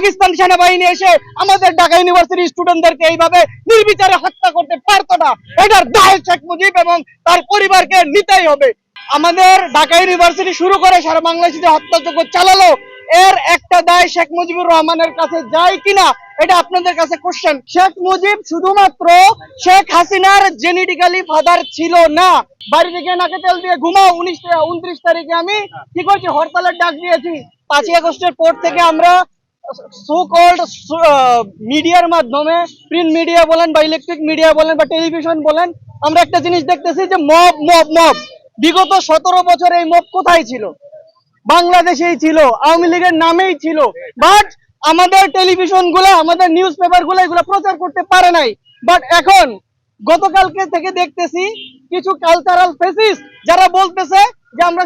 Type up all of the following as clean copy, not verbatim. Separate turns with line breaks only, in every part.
পাকিস্তান সেনাবাহিনী এসে আমাদের ঢাকা ইউনিভার্সিটি স্টুডেন্টদেরকে এইভাবে নির্বিচারে হত্যা করতে পারতো না। এটার দায় শেখ মুজিব এবং তার পরিবারকে নিতেই হবে। আমাদের ঢাকা ইউনিভার্সিটি শুরু করে সারা বাংলাদেশে হত্যাযজ্ঞ চালালো, এর একটা দায় শেখ মুজিবুর রহমানের কাছে যায় কিনা এটা আপনাদের কাছে কোশ্চেন। শেখ মুজিব শুধুমাত্র শেখ হাসিনার জেনেটিক্যালি ফাদার ছিল না। বাড়ি থেকে নাকে তেল দিয়ে ঘুমাও 29 তারিখে আমি কি করছি, হরতালের ডাক দিয়েছি। 5ই আগস্টের পর থেকে আমরা সো কল্ড মিডিয়ার মাধ্যমে, প্রিন্ট মিডিয়া বলেন বা ইলেকট্রিক মিডিয়া বলেন বা টেলিভিশন বলেন, আমরা একটা জিনিস দেখতেছি যে মব মব মব। বিগত 17 বছর এই মব কোথায় ছিল? বাংলাদেশেই ছিল, আওয়ামী লীগের নামেই ছিল। বাট আমাদের টেলিভিশন গুলো, আমাদের নিউজ পেপার গুলো এগুলো প্রচার করতে পারে নাই। বাট এখন গতকালকে থেকে দেখতেছি কিছু কালচারাল ফেসিস যারা বলতেছে যে আমরা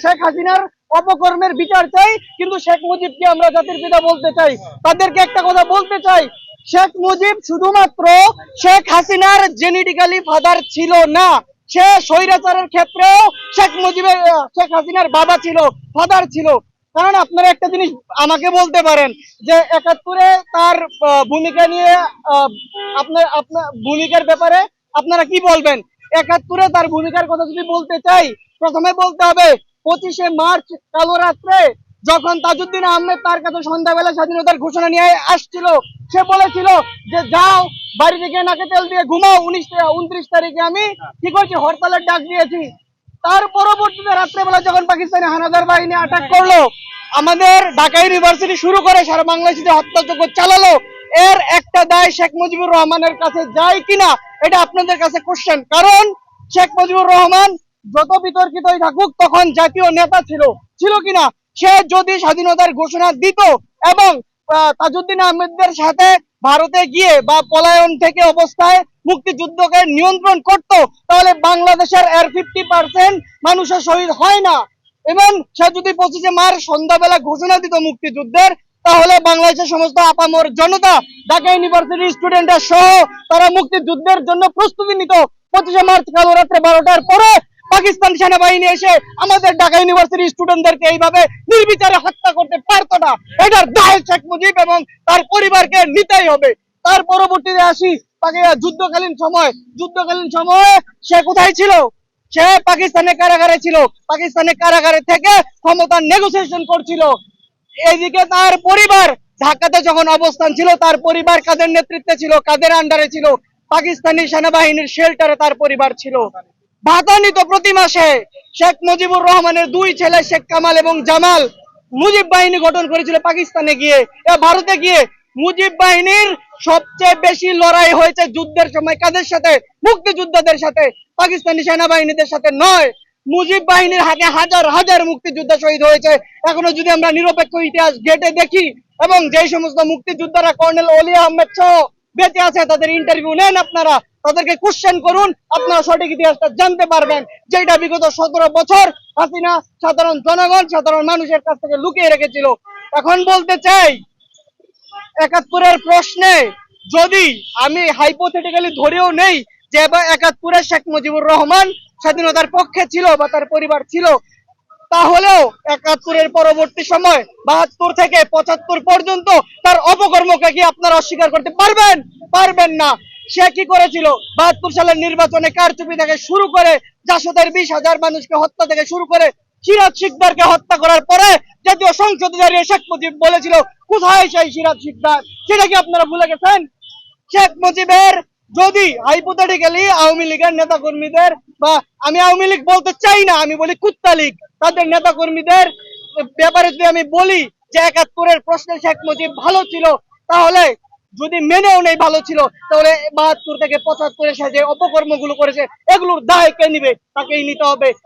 শেখ হাসিনার অপকর্মের বিচার চাই, কিন্তু শেখ মুজিবকে আমরা জাতির পিতা বলতে চাই। তাদেরকে একটা কথা বলতে চাই, শেখ মুজিব শুধুমাত্র শেখ হাসিনার জেনেটিক্যালি ফাদার ছিল না, সে স্বৈরাচারের ক্ষেত্রেও শেখ হাসিনার বাবা ছিল, ফাদার ছিল। কারণ আপনারা একটা জিনিস আমাকে বলতে পারেন যে 71-এ তার ভূমিকা নিয়ে আপনার ভূমিকার ব্যাপারে আপনারা কি বলবেন। 71-এ তার ভূমিকার কথা যদি বলতে চাই, প্রথমে বলতে হবে 25শে মার্চ কালো রাত্রে যখন তাজউদ্দিন আহমেদ তার কাছে সন্ধ্যাবেলা স্বাধীনতার ঘোষণা নিয়ে আসছিল, সে বলেছিল যে যাও বাড়ি থেকে নাকে তেল দিয়ে ঘুমাও 29 তারিখে আমি কি করছি, হরতালের ডাক দিয়েছি। তার পরবর্তীতে রাত্রেবেলা যখন পাকিস্তানি হানাদার বাহিনী অ্যাটাক করলো, আমাদের ঢাকা ইউনিভার্সিটি শুরু করে সারা বাংলাদেশে হত্যাযজ্ঞ চালালো, এর একটা দায় শেখ মুজিবুর রহমানের কাছে যায় কিনা এটা আপনাদের কাছে কোশ্চেন। কারণ শেখ মুজিবুর রহমান যত বিতর্কিতই থাকুক তখন জাতীয় নেতা ছিল কিনা। সে যদি স্বাধীনতার ঘোষণা দিত এবং তাজউদ্দিন আহমেদের সাথে ভারতে গিয়ে বা পলায়ন থেকে অবস্থায় মুক্তিযুদ্ধকে নিয়ন্ত্রণ করত, তাহলে বাংলাদেশের এর 50% মানুষের শহীদ হয় না। এবং সে যদি 25শে মার্চ সন্ধ্যাবেলা ঘোষণা দিত মুক্তিযুদ্ধের, তাহলে বাংলাদেশের সমস্ত আপামর জনতা, ঢাকা ইউনিভার্সিটি স্টুডেন্টরা সহ তারা মুক্তিযুদ্ধের জন্য প্রস্তুতি নিত। 25শে মার্চ কালো রাত্রে 12টার পরে পাকিস্তান সেনাবাহিনী এসে আমাদের ঢাকা ইউনিভার্সিটি স্টুডেন্টদেরকে এইভাবে নির্বিচারে হত্যা করতে পারতো না। এটার দায় শেখ মুজিব এবং তার পরিবারকে নিতেই হবে। তার পরবর্তীতে আসি যুদ্ধকালীন সময়ে সে কোথায় ছিল? সে পাকিস্তানের কারাগারে ছিল। পাকিস্তানের কারাগারে থেকে ক্ষমতা নেগোসিয়েশন করছিল। এদিকে তার পরিবার ঢাকাতে যখন অবস্থান ছিল, তার পরিবার কাদের নেতৃত্বে ছিল, কাদের আন্ডারে ছিল? পাকিস্তানি সেনাবাহিনীর শেল্টারে তার পরিবার ছিল। ভাতা নিত প্রতি মাসে। শেখ মুজিবুর রহমানের 2 ছেলে শেখ কামাল এবং জামাল মুজিব বাহিনী গঠন করেছিল পাকিস্তানে গিয়ে, ভারতে গিয়ে। মুজিব বাহিনীর সবচেয়ে বেশি লড়াই হয়েছে যুদ্ধের সময় কাদের সাথে? মুক্তিযোদ্ধাদের সাথে, পাকিস্তানি সেনাবাহিনীদের সাথে নয়। মুজিব বাহিনীর হাতে হাজার হাজার মুক্তিযোদ্ধা শহীদ হয়েছে। এখনো যদি আমরা নিরপেক্ষ ইতিহাস ঘেটে দেখি এবং যে সমস্ত মুক্তিযোদ্ধারা কর্নেল অলি আহমেদ সহ বেঁচে আছে তাদের ইন্টারভিউ নেন, আপনারা তাদেরকে কোশ্চেন করুন, আপনারা সঠিক ইতিহাসটা জানতে পারবেন, যেটা বিগত 17 বছর হাসিনা সাধারণ জনগণ, সাধারণ মানুষের কাছ থেকে লুকিয়ে রেখেছিল। এখন বলতে চাই, 71-এর প্রশ্নে যদি আমি হাইপোথেটিক্যালি ধরেও নেই যে 71-এ শেখ মুজিবুর রহমান স্বাধীনতার পক্ষে ছিল বা তার পরিবার ছিল, তাহলেও 71-এর পরবর্তী সময় 72 থেকে 75 পর্যন্ত তার অপকর্মকে কি আপনারা অস্বীকার করতে পারবেন? পারবেন না। সে কি করেছিল? 72 সালের নির্বাচনে কারচুপি থেকে শুরু করে জাসদের 20,000 মানুষকে হত্যা থেকে শুরু করে সিরাজ শিকদারকে হত্যা করার পরে জাতীয় সংসদে দাঁড়িয়ে শেখ মুজিব বলেছিল, কোথায় সেই সিরাজ শিকদার? সেটা কি আপনারা ভুলে গেছেন? শেখ মুজিবের যদি হাইপোথেটিক্যালি আওয়ামী লীগের নেতা কর্মীদের, বা আমি আওয়ামী লীগ বলতে চাই না, আমি বলি কুত্তা লীগ, তাদের নেতা কর্মীদের ব্যাপারে যদি আমি বলি যে 71-এর প্রশ্নে শেখ মুজিব ভালো ছিল, তাহলে যদি মেনেও নেই ভালো ছিল, তাহলে 72 থেকে 75-এ সে যে অপকর্মগুলো করেছে এগুলোর দায় কে নিবে? তাকেই নিতে হবে।